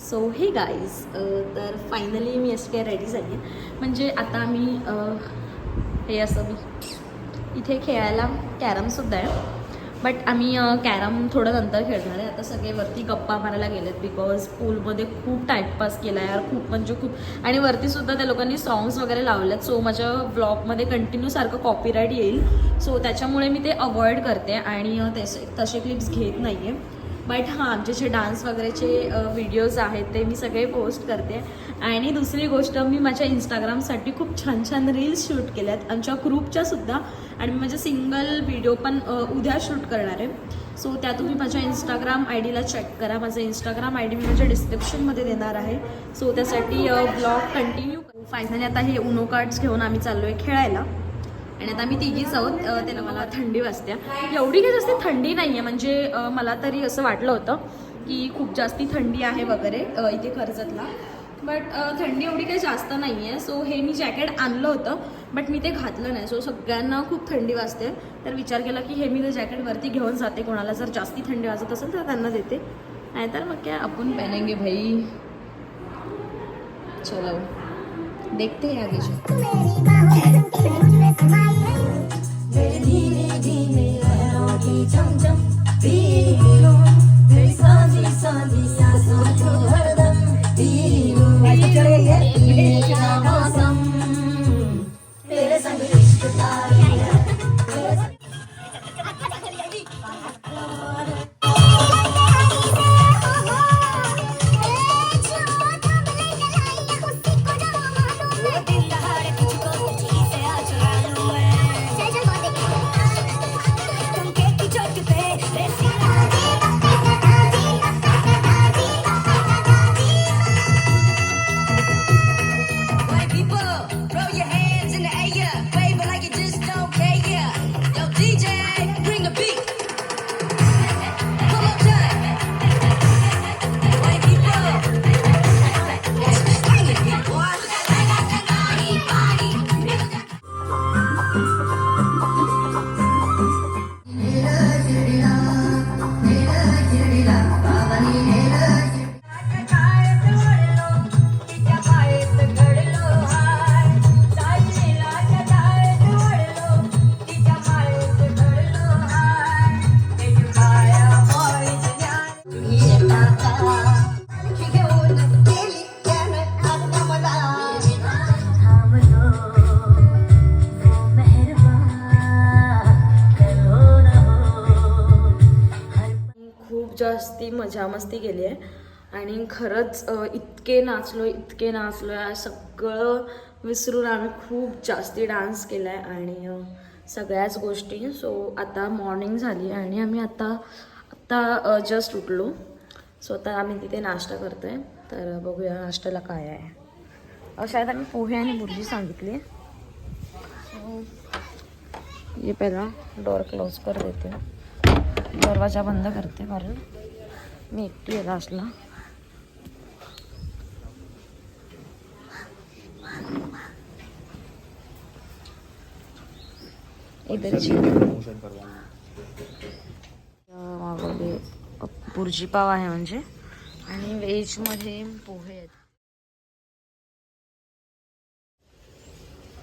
So हे guys, तर finally मी अशी काय रेडी झाली आहे. म्हणजे आता मी हे असं मी इथे खेळायला कॅरमसुद्धा आहे. बट आम्ही कॅरम थोडं नंतर खेळणार आहे. आता सगळे वरती गप्पा मारायला गेलेत बिकॉज पूलमध्ये खूप टाईमपास केला यार, खूप म्हणजे खूप. आणि वरतीसुद्धा त्या लोकांनी सॉंग्स वगैरे लावलेत. सो माझ्या ब्लॉगमध्ये कंटिन्यू सारखं कॉपीराईट येईल. सो त्याच्यामुळे मी ते अवॉइड करते आणि तसे क्लिप्स घेत नाही आहे. बट हां, आमचे जे डान्स वगैरेचे व्हिडिओज आहेत ते मी सगळे पोस्ट करते. आणि दुसरी गोष्ट, मी माझ्या इंस्टाग्रामसाठी खूप छान छान रील्स शूट केल्या आहेत, आमच्या ग्रुपच्यासुद्धा. आणि मी माझे सिंगल व्हिडिओ पण उद्या शूट करणार आहे. सो त्या तुम्ही माझ्या इंस्टाग्राम आय डीला चेक करा. माझं इंस्टाग्राम आय डी मी माझ्या डिस्क्रिप्शनमध्ये देणार आहे. सो त्यासाठी ब्लॉग कंटिन्यू. फायनली आता हे उनो कार्ड्स घेऊन आम्ही चाललो आहे खेळायला. आणि आता आम्ही तिघीच आहोत. त्याला मला थंडी वाजते. एवढी काही जास्त थंडी नाही आहे, म्हणजे मला तरी असं वाटलं होतं की खूप जास्ती थंडी आहे वगैरे इथे कर्जतला. बट थंडी एवढी काही जास्त नाही आहे. सो हे मी जॅकेट आणलं होतं बट मी ते घातलं नाही. सो सगळ्यांना खूप थंडी वाजते, तर विचार केला की हे मी ते जॅकेट वरती घेऊन जाते. कोणाला जर जास्ती थंडी वाजत असेल तर त्यांना देते, नाहीतर मग काय आपण पहनेंगे भाई. चलो देखते हैं आगे. जास्ती मजा मस्ती केली आहे आणि खरंच इतके नाचलो सगळं विसरून आम्ही खूप जास्ती डान्स केला आहे आणि सगळ्याच गोष्टी. सो आता मॉर्निंग झाली आणि आम्ही आत्ता जस्ट उठलो. सो आता आम्ही तिथे नाश्ता करतो आहे, तर बघूया नाश्त्याला काय आहे. शायद आम्ही पोहे आणि भुर्जी सांगितली. ये पहिला डोर क्लोज कर देते, दरवाजा बंद करते कारण मी एकटी आहे लास्टला. मागवले भुर्जी पाव आहे म्हणजे, आणि व्हेज मध्ये पोहे आहेत.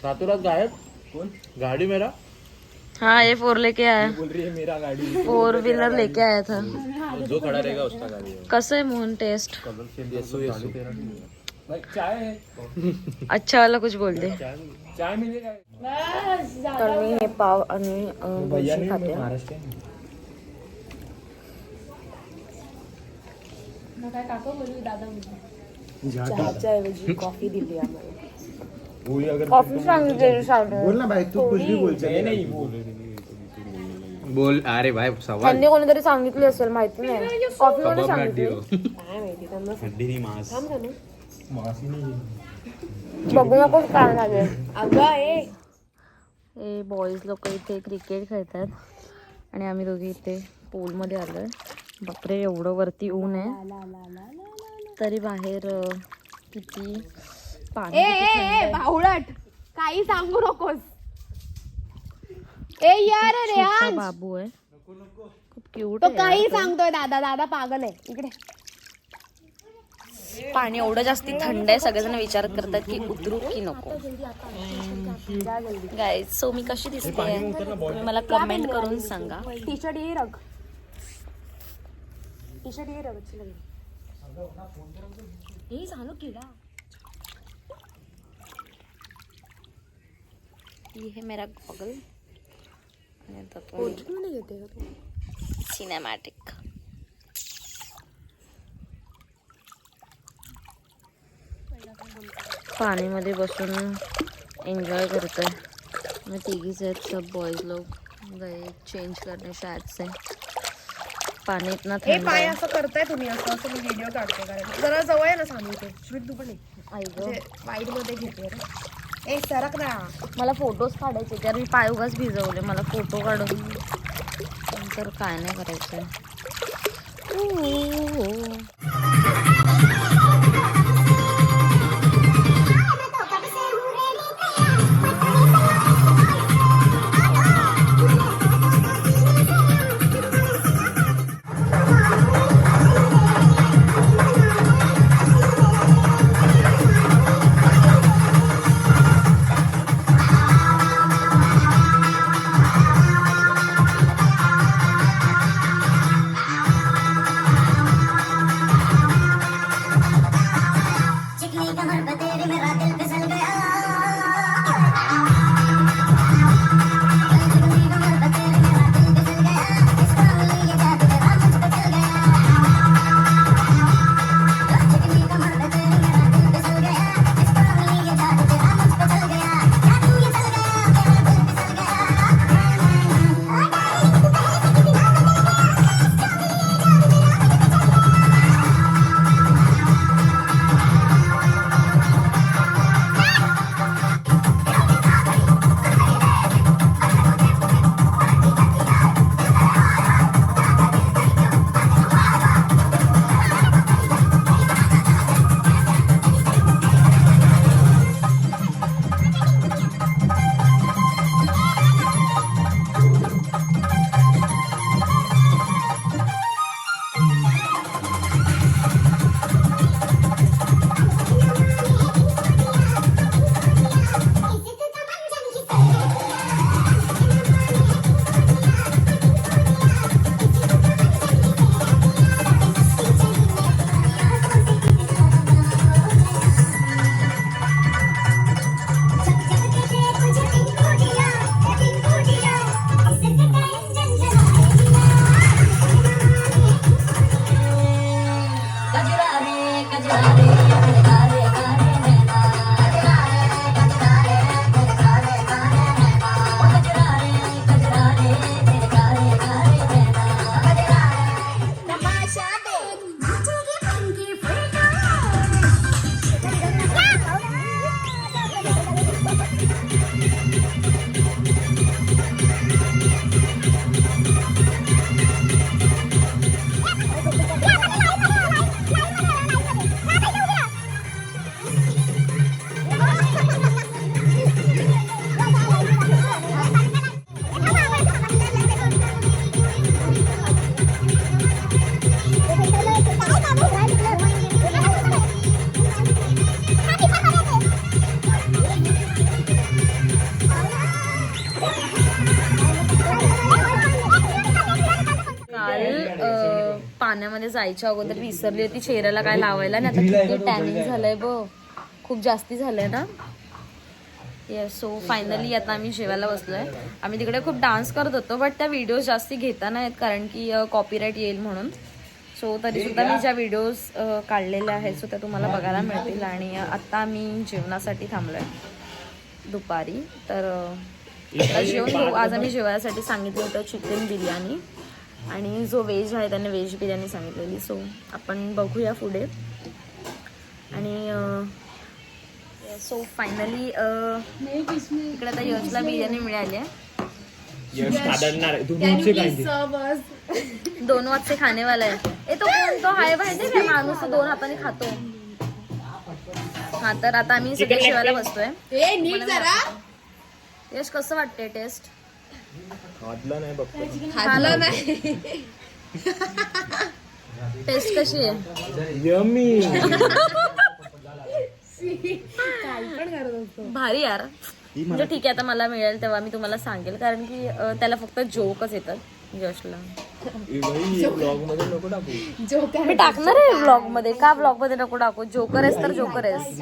रातोरात गायब कौन? गाड़ी मेरा. हाँ, ये 4 लेके आया. बोल रही है मेरा गाड़ी 4 व्हीलर लेके आया था. जो खड़ा रहेगा उसका गाड़ी है. कसं आहे मोहन टेस्ट? चाय है. अच्छा वाला कुछ बोल दे. चाय मिलेगा. तर मी हे पाव आणि भुर्जी खाते. चहाच्या ऐवजी कॉफी दिली आम्हाला. कॉफी सांगितलेली साडे. बोल ना भाई, तू कुछ भी बोल. नहीं बोल. अरे भाई सवाल त्यांनी कोणीतरी सांगितली असेल, माहिती नाही. कॉफी मध्ये सांगितली काय माहिती त्यांना. बघू नको काय झाले. अगं हे बॉईज लोक इथे क्रिकेट खेळतात आणि आम्ही दोघी इथे पूलमध्ये आलोय. बापरे, एवढं वरती ऊन आहे तरी बाहेर किती पाणी. बाहुळट काही सांगू नकोस. ए यार रे बाबू आहे, खूप क्यूट तो काही सांगतोय. दादा पागल आहे. इकडे पाणी एवढं जास्ती थंड आहे, सगळेजण विचार करतात की उतरू की नको. गाईज सो मी कशी दिसते तुम्ही मला कमेंट करून सांगा. टी शर्ट ये रग, टी शर्ट ये रग. हे झालो किडा. ये है मेरा गॉगल मध्ये घेते का तू? सिनेमॅटिक. पाणीमध्ये बसून एन्जॉय करतोय. मग तिघीच आहेत, सब बॉयज लोग गए चेंज करने शायद से. पाणी इतना हे थंड पाय आहे. असं करताय तुम्ही, असं असं मी व्हिडिओ काढते. कारण जरा जवळ आहे ना सांगू ते श्वेत, तू पण आई गं. वाईट मध्ये घेते रे. ए सरक ना. मला फोटोज काढायचे तर मी पाय उगाच भिजवले. मला फोटो काढून नंतर काय नाही करायचं. पाण्यामध्ये जायच्या अगोदर विसरली होती चेहऱ्याला काय लावायला. आणि आता किती टॅनिंग झालंय बघ, खूप जास्ती झालंय ना. येस, सो फायनली आता आम्ही जेवायला बसलोय. आम्ही तिकडे खूप डान्स करत होतो, बट त्या व्हिडिओज जास्ती घेता नाहीत कारण की कॉपीराईट येईल म्हणून. सो तरीसुद्धा मी ज्या व्हिडिओज काढलेल्या आहेत सो त्या तुम्हाला बघायला मिळतील. आणि आत्ता आम्ही जेवणासाठी थांबलोय दुपारी. तर जेवण घेऊ. आज आम्ही जेवणासाठी सांगितलं होतं चिकन बिर्याणी, आणि जो व्हेज आहे त्याने व्हेज बिर्याणी सांगितलेली. सो आपण बघूया पुढे. आणि सो फायनली इकडे आता यशला बिर्याणी मिळाली आहे. दोन वाजचे खानेवाला आहे. तो कोणतो हाय माहिती का माणूस, 2 हाताने खातो. हा, तर आता आम्ही सगळे जेवायला बसतोय. यश कसं वाटतंय टेस्ट? खाल्लं नाही. टेस्ट कशी आहे? यम्मी. भारी यार. म्हणजे ठीक आहे, आता मला मिळेल तेव्हा मी तुम्हाला सांगेल, कारण की त्याला फक्त जोकच येतात जशला. ब्लॉग मध्ये नको टाकू. मी टाकणार आहे ब्लॉग मध्ये. का ब्लॉग मध्ये नको टाकू? जोकर आहेस तर जोकर आहेस.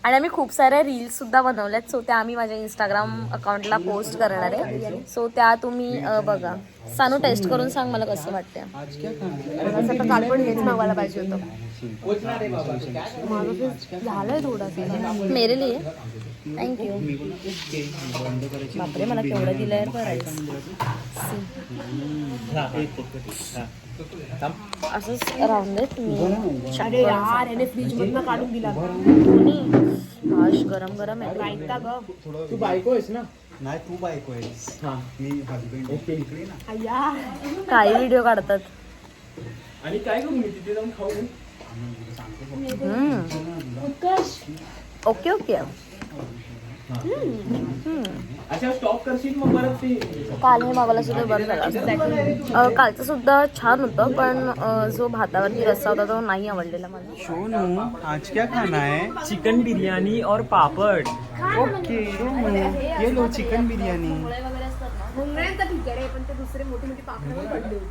आणि आम्ही खूप साऱ्या रील्स सुद्धा बनवल्यात, सो त्या आम्ही माझ्या इंस्टाग्राम अकाउंटला पोस्ट करणार आहे. सो त्या तुम्ही बघा. सानू टेस्ट करून सांग मला कसं वाटतं. काल पण हेच मागवायला पाहिजे होतं. झालंय थोडासा मेरे लिए थँक्यू. बापरे, मला केवढं दिलंय बरं. असंच राहून दे तुम्ही. अरे यार, याने फ्रीज मधनं काढून दिला. आश गरम गरम आहे. ऐकता ग. तू बायको आहेस ना? नाही तू बायको आहेस. मी हजबंड. ओके इकडे ना. अय्या. काही व्हिडिओ काढतात. आणि काय करू मी तिथे जाऊन खाऊ? Okay okay. अच्छा स्टॉप करशील मग परत ते. काल हे मागवला सुद्धा बरं झालं असतं. कालचं सुद्धा छान होतं, पण जो भातावरती रस्सा होता तो नाही आवडलेला मला. सोनू आज क्या खाना है? चिकन बिरयानी और पापड़. ओके ये लो चिकन बिर्याणी. मुंगळ्यांचा ठीक आहे रे, पण ते दुसरे मोठे मोठे पापड पडले होते.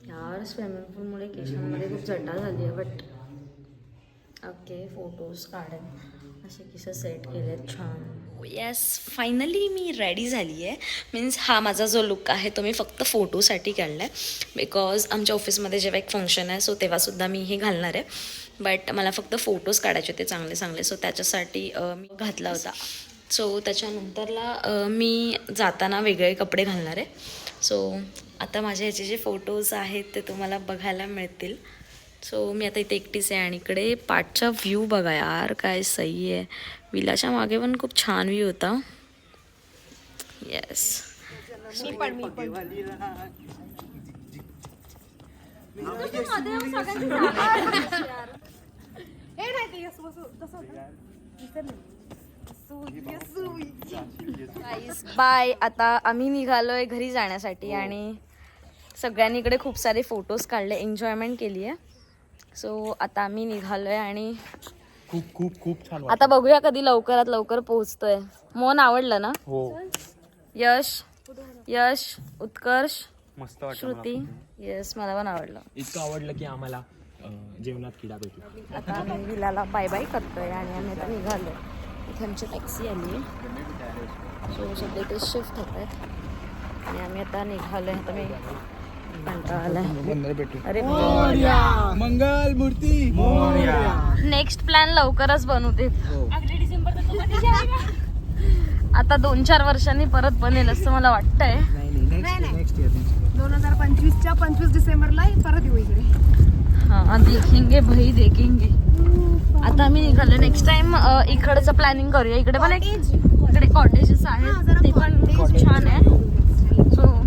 यार स्विमिंग पूलमुळे केसांमध्ये खूप जटा झाली आहे, बट ओके फोटोज काढेन. असे केस सेट केलेत छान. येस, फायनली मी रेडी झाली आहे. मीन्स हा माझा जो लुक आहे तो मी फक्त फोटोसाठी काढला आहे, बिकॉज आमच्या ऑफिसमध्ये जेव्हा एक फंक्शन आहे सो तेव्हासुद्धा मी हे घालणार आहे. बट मला फक्त फोटोज काढायचे होते चांगले चांगले, सो त्याच्यासाठी मी घातला होता. सो त्याच्यानंतरला मी जाताना वेगळे कपडे घालणार आहे. सो आता माझे ह्याचे जे फोटोज आहेत ते तुम्हाला बघायला मिळतील. सो मी आता इथे एकटीच आहे आणि इकडे पाठचा व्ह्यू बघा यार, काय सही आहे. विलाच्या मागे पण खूप छान व्ह्यू होता. येस. बाय. आता आम्ही निघालोय घरी जाण्यासाठी आणि सगळ्यांनी इकडे खूप सारे फोटोज काढले, एन्जॉयमेंट केली आहे. सो आता आम्ही निघालोय आणि खूप खूप खूप छान. आता बघूया कधी लवकरात लवकर पोहोचतोय. मोहन आवडलं ना? हो यश, यश, उत्कर्ष, मस्त वाटतं. श्रुती. येस, मला पण आवडलं. इतकं आवडलं की आम्हाला जेवणात किडा भेटला. आता आम्ही विलाला बाय बाय करतोय आणि आम्ही आता निघालो. इथे आमची टॅक्सी आली आहे. सो सध्या इथे शिफ्ट होत आहेत आणि आम्ही आता निघालोय. आता मी कंटाळा आलाय. अरे मंगल मूर्ती मोरया. नेक्स्ट प्लॅन लवकरच बनवते. आता 2-4 वर्षांनी परत बनेल असं मला वाटतंय. नेक्स्ट इयर 2025च्या 25 डिसेंबरला परत येऊ इकडे. हाँ देखेंगे भाई, देखेंगे. आता आम्ही निघालो. नेक्स्ट टाइम इकडचं प्लॅनिंग करूया. इकडे पण एक इकडे कॉटेजेस आहेत, ते पण खूप छान आहे. सो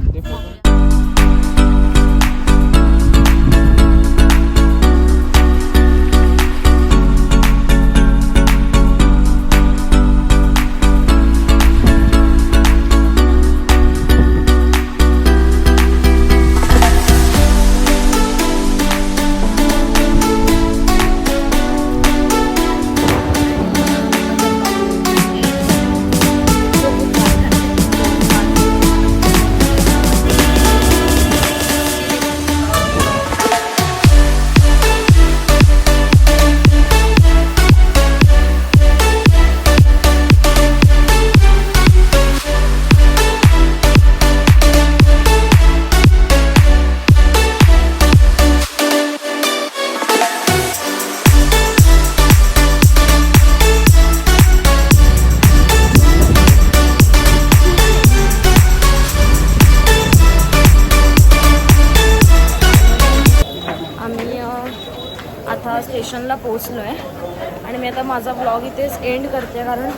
आता स्टेशनला पोचलो आहे आणि मी आता माझा ब्लॉग इथेच एंड करते, कारण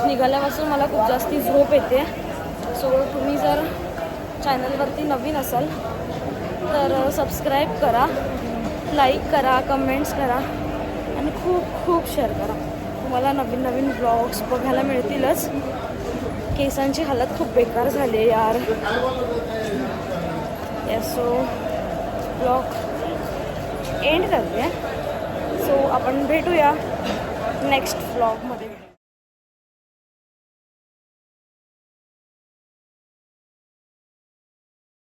निघाल्यापासून मला खूप जास्ती झोप येते. सो तुम्ही जर चॅनलवरती नवीन असाल तर सबस्क्राईब करा, लाईक करा, कमेंट्स करा आणि खूप खूप शेअर करा. तुम्हाला नवीन नवीन ब्लॉग्स बघायला मिळतीलच. केसांची हालत खूप बेकार झाली आहे यार. सो ब्लॉग एंड करूया. सो आपण भेटूया नेक्स्ट व्लॉगमध्ये.